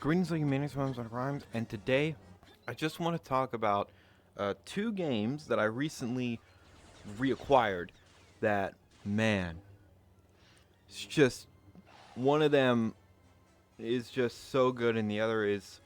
Greetings, all you maniacs, rhymes, and rhymes, and today I just want to talk about two games that I recently reacquired. That man, it's just one of them is just so good, and the other is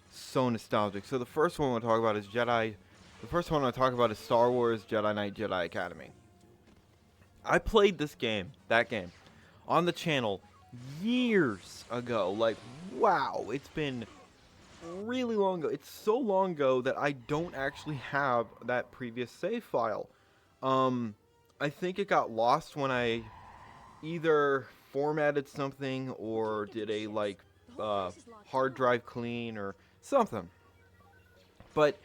so nostalgic. So the first one I want to talk about is Jedi. The first one I want to talk about is Star Wars Jedi Knight Jedi Academy. I played this game, that game, on the channel years ago. Like, wow, it's been really long ago. It's so long ago that I don't actually have that previous save file. Um, I think it got lost when I either formatted something or did a hard drive clean or something. But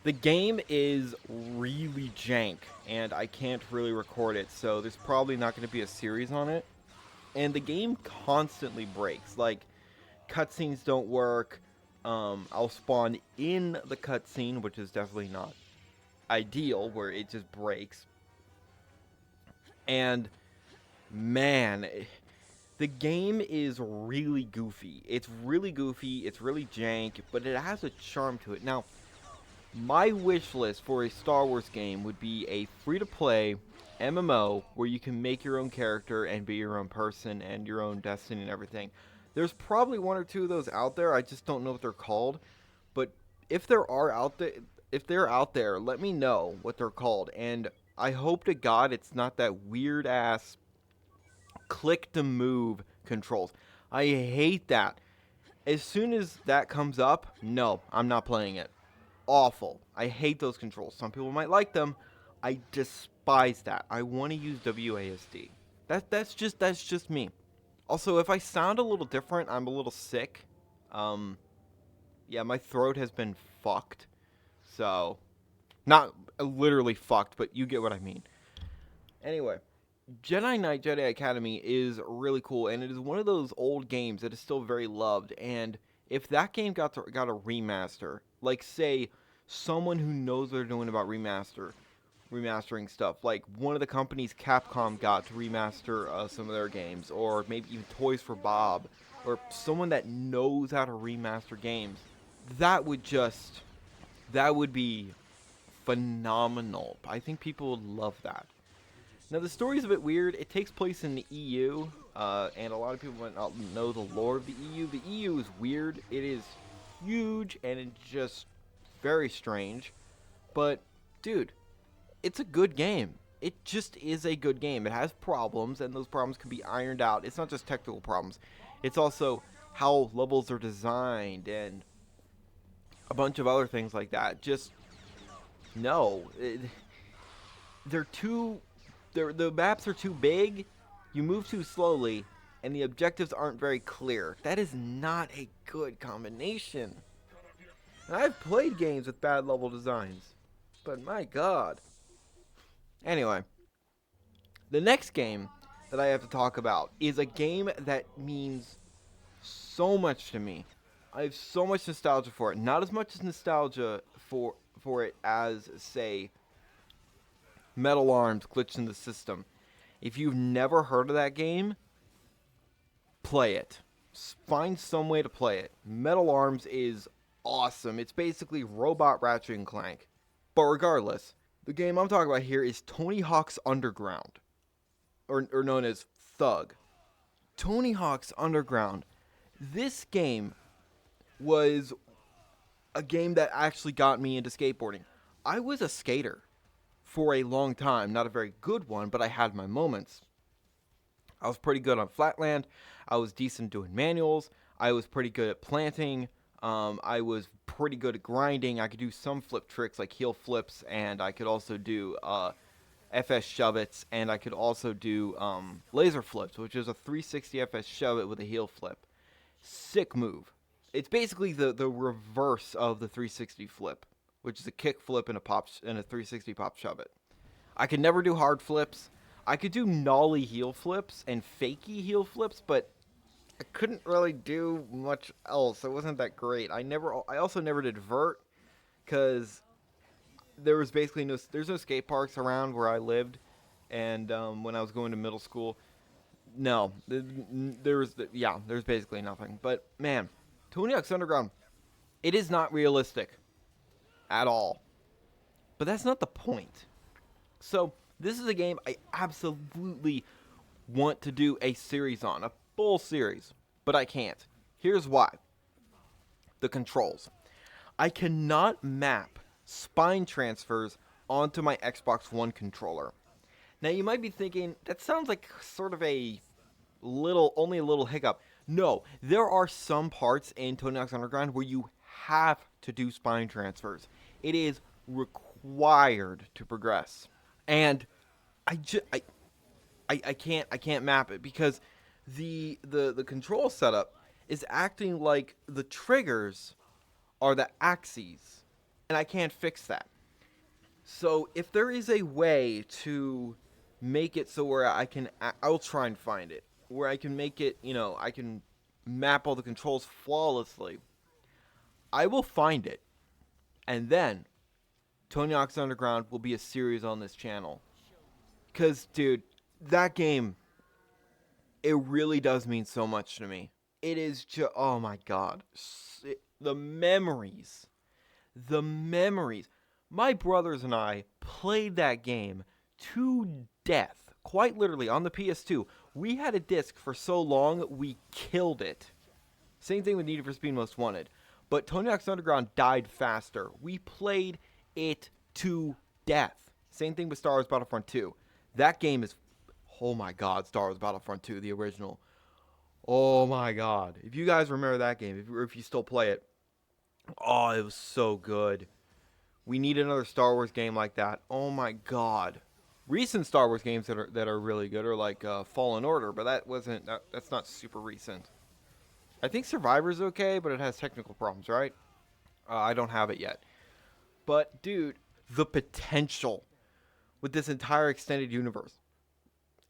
the game is really jank, and I can't really record it, so there's probably not going to be a series on it. And the game constantly breaks. Like, cutscenes don't work. I'll spawn in the cutscene, which is definitely not ideal, where it just breaks. And man, the game is really goofy. It's really goofy. It's really jank, but it has a charm to it. Now, my wish list for a Star Wars game would be a free-to-play MMO where you can make your own character and be your own person and your own destiny and everything. There's probably one or two of those out there. I just don't know what they're called. But if they're out there, let me know what they're called. And I hope to God it's not that weird ass click to move controls. I hate that. As soon as that comes up, no, I'm not playing it. Awful. I hate those controls. Some people might like them. I despise that. I want to use WASD. That's just me. Also, if I sound a little different, I'm a little sick. Um, yeah, my throat has been fucked. So, not literally fucked, but you get what I mean. Anyway, Jedi Knight Jedi Academy is really cool, and it is one of those old games that is still very loved. And if that game got a remaster, like say someone who knows what they're doing about remastering stuff, like one of the companies Capcom got to remaster some of their games, or maybe even Toys for Bob, or someone that knows how to remaster games, that would just that would be phenomenal. I think people would love that. Now, the story's a bit weird. It takes place in the EU, and a lot of people might not know the lore of the EU. The EU is weird. It is huge, and it's just very strange. But, dude, it's a good game. It just is a good game. It has problems, and those problems can be ironed out. It's not just technical problems. It's also how levels are designed and a bunch of other things like that. Just, no. They're too the maps are too big, you move too slowly, and the objectives aren't very clear. That is not a good combination. And I've played games with bad level designs, but my god. Anyway, the next game that I have to talk about is a game that means so much to me. I have so much nostalgia for it. Not as much as nostalgia for it as, say, Metal Arms Glitch in the System. If you've never heard of that game, play it. Find some way to play it. Metal Arms is awesome. It's basically robot Ratchet and Clank. But regardless, the game I'm talking about here is Tony Hawk's Underground, or known as Thug. Tony Hawk's Underground. This game was a game that actually got me into skateboarding. I was a skater for a long time. Not a very good one, but I had my moments. I was pretty good on flatland. I was decent doing manuals. I was pretty good at planting. I was pretty good at grinding. I could do some flip tricks like heel flips, and I could also do FS shove-its, and I could also do laser flips, which is a 360 FS shove-it with a heel flip. Sick move. It's basically the reverse of the 360 flip, which is a kick flip and a 360 pop shove it. I could never do hard flips. I could do nollie heel flips and fakey heel flips, but I couldn't really do much else. It wasn't that great. I also never did vert because there's no skate parks around where I lived, and when I was going to middle school, no, there's basically nothing. But man, Tony Hawk's Underground, it is not realistic at all. But that's not the point. So, this is a game I absolutely want to do a series on, a full series, but I can't. Here's why. The controls. I cannot map spine transfers onto my Xbox One controller. Now you might be thinking, that sounds like sort of only a little hiccup. No, there are some parts in Tony Hawk's Underground where you have to do spine transfers. It is required to progress. And I can't map it because the control setup is acting like the triggers are the axes, and I can't fix that. So if there is a way to make it so where I'll try and find it, where I can make it, I can map all the controls flawlessly. I will find it, and then Tony Hawk's Underground will be a series on this channel. Cause, dude, that game, it really does mean so much to me. It is just, oh my god, the memories. My brothers and I played that game to death, quite literally, on the PS2. We had a disc for so long, we killed it. Same thing with Need for Speed Most Wanted. But Tony Hawk's Underground died faster. We played it to death. Same thing with Star Wars Battlefront 2. That game is, oh my god, Star Wars Battlefront 2, the original. Oh my god. If you guys remember that game, if you still play it, oh, it was so good. We need another Star Wars game like that. Oh my god. Recent Star Wars games that are really good are like Fallen Order, but that's not super recent. I think Survivor's okay, but it has technical problems, right? I don't have it yet. But dude, the potential with this entire extended universe.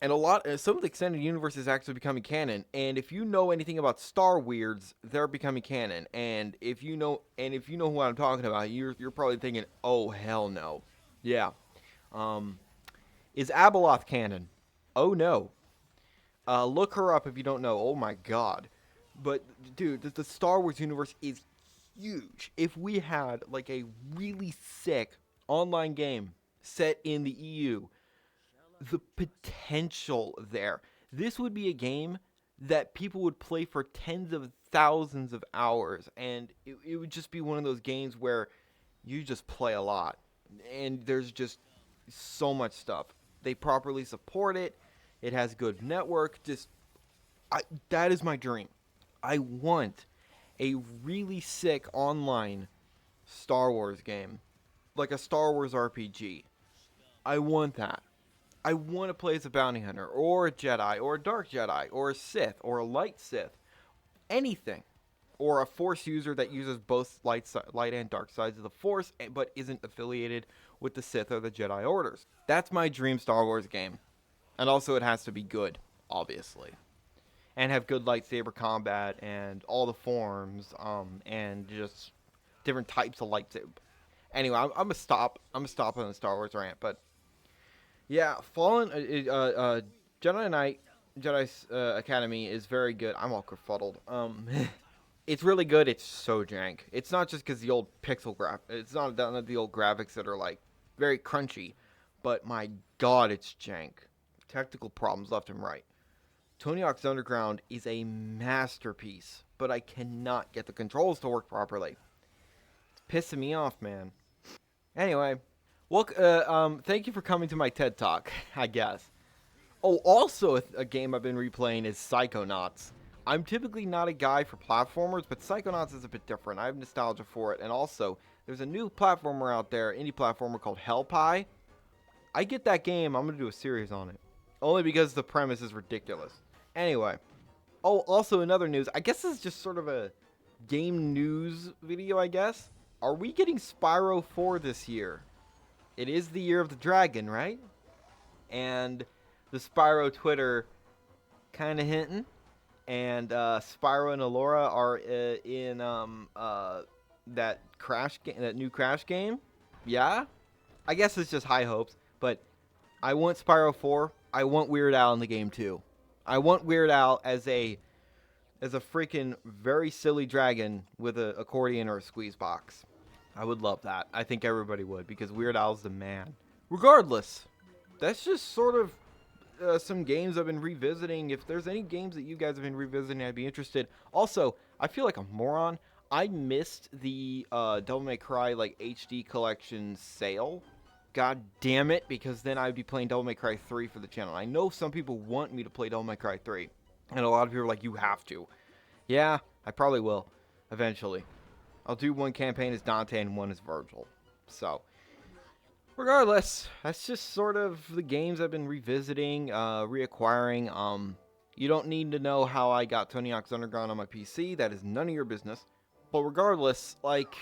And some of the extended universe is actually becoming canon. And if you know anything about Star Weirds, they're becoming canon. And if you know what I'm talking about, you're probably thinking, oh hell no, yeah. Is Abeloth canon? Oh no. Look her up if you don't know. Oh my god. But dude, the Star Wars universe is huge. If we had like a really sick online game set in the EU, the potential there. This would be a game that people would play for tens of thousands of hours, and it would just be one of those games where you just play a lot, and there's just so much stuff. They properly support it. It has good network. That is my dream. I want a really sick online Star Wars game, like a Star Wars RPG. I want that. I want to play as a bounty hunter, or a Jedi, or a dark Jedi, or a Sith, or a light Sith. Anything. Or a Force user that uses both light and dark sides of the Force, but isn't affiliated with the Sith or the Jedi orders. That's my dream Star Wars game. And also it has to be good, obviously. And have good lightsaber combat, and all the forms, and just different types of lightsaber. Anyway, I'm gonna stop on the Star Wars rant, but yeah, Jedi Knight, Academy is very good. I'm all kerfuddled. It's really good. It's so jank. It's not just because the old it's not the old graphics that are like very crunchy, but my god, it's jank. Technical problems left and right. Tony Hawk's Underground is a masterpiece, but I cannot get the controls to work properly. It's pissing me off, man. Anyway. Well, thank you for coming to my TED Talk, I guess. Oh, also a game I've been replaying is Psychonauts. I'm typically not a guy for platformers, but Psychonauts is a bit different. I have nostalgia for it, and also, there's a new platformer out there, indie platformer called Hellpie. I get that game, I'm going to do a series on it. Only because the premise is ridiculous. Anyway. Oh, also another news. I guess this is just sort of a game news video, I guess. Are we getting Spyro 4 this year? It is the year of the dragon, right? And the Spyro Twitter kind of hinting. And Spyro and Allura are in that new Crash game. Yeah? I guess it's just high hopes. But I want Spyro 4. I want Weird Al in the game too. I want Weird Al as a as a freaking very silly dragon with an accordion or a squeeze box. I would love that. I think everybody would, because Weird Al's the man. Regardless, that's just sort of some games I've been revisiting. If there's any games that you guys have been revisiting, I'd be interested. Also, I feel like a moron. I missed the Devil May Cry like HD collection sale. God damn it, because then I'd be playing Devil May Cry 3 for the channel. I know some people want me to play Devil May Cry 3, and a lot of people are like, you have to. Yeah, I probably will, eventually. I'll do one campaign as Dante and one as Virgil. So, regardless, that's just sort of the games I've been revisiting, reacquiring. You don't need to know how I got Tony Hawk's Underground on my PC. That is none of your business. But regardless, like,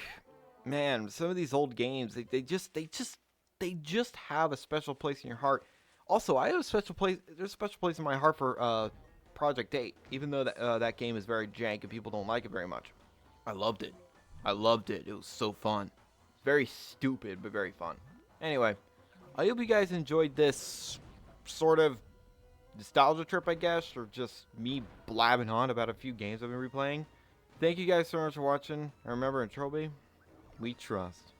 man, some of these old games, they just have a special place in your heart. Also, I have a special place. There's a special place in my heart for Project 8, even though that game is very jank and people don't like it very much. I loved it. I loved it. It was so fun. Very stupid, but very fun. Anyway, I hope you guys enjoyed this sort of nostalgia trip, I guess, or just me blabbing on about a few games I've been replaying. Thank you guys so much for watching. And remember, in Trophy, we trust.